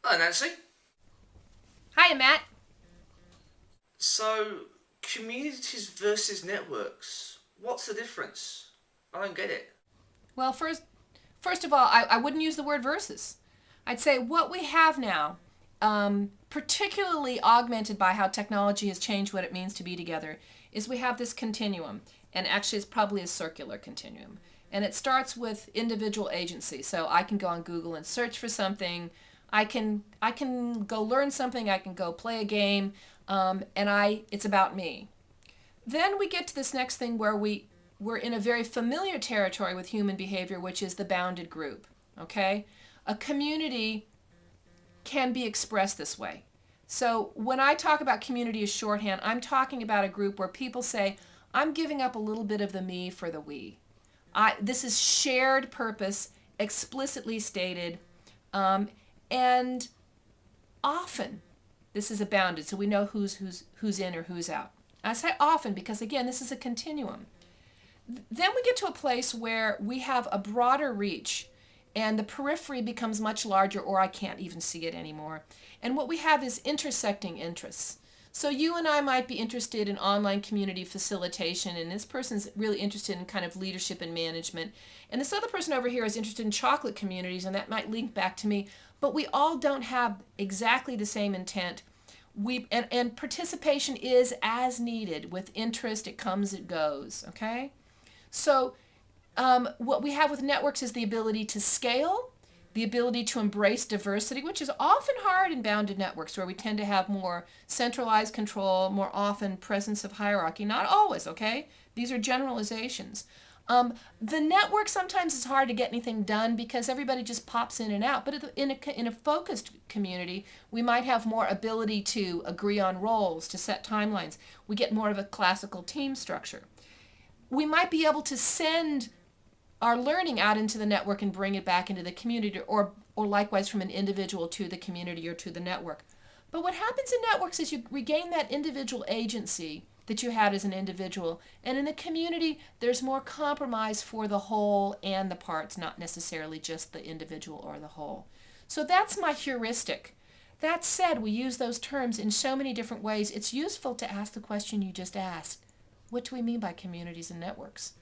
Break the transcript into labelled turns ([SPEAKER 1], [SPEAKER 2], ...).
[SPEAKER 1] Hello, Nancy.
[SPEAKER 2] Hiya, Matt.
[SPEAKER 1] So, communities versus networks. What's the difference? I don't get it.
[SPEAKER 2] Well, first of all, I wouldn't use the word versus. I'd say what we have now, particularly augmented by how technology has changed what it means to be together, is we have this continuum. And actually, it's probably a circular continuum. And it starts with individual agency. So I can go on Google and search for something. I can go learn something. I can go play a game, and it's about me. Then we get to this next thing where we're in a very familiar territory with human behavior, which is the bounded group. Okay? A community can be expressed this way. So when I talk about community as shorthand, I'm talking about a group where people say, I'm giving up a little bit of the me for the we. This is shared purpose, explicitly stated, and often this is abounded, so we know who's in or who's out. I say often because, again, this is a continuum. Then we get to a place where we have a broader reach and the periphery becomes much larger, or I can't even see it anymore. And what we have is intersecting interests. So you and I might be interested in online community facilitation, and this person's really interested in kind of leadership and management. And this other person over here is interested in chocolate communities, and that might link back to me. But we all don't have exactly the same intent. And participation is as needed. With interest, it comes, it goes. Okay? So what we have with networks is the ability to scale, the ability to embrace diversity, which is often hard in bounded networks where we tend to have more centralized control, more often presence of hierarchy. Not always, okay? These are generalizations. The network sometimes is hard to get anything done because everybody just pops in and out. But in a focused community, we might have more ability to agree on roles, to set timelines. We get more of a classical team structure. We might be able to send our learning out into the network and bring it back into the community, or likewise from an individual to the community or to the network. But what happens in networks is you regain that individual agency that you had as an individual, and in the community there's more compromise for the whole and the parts, not necessarily just the individual or the whole. So that's my heuristic. That said, we use those terms in so many different ways. It's useful to ask the question you just asked: what do we mean by communities and networks?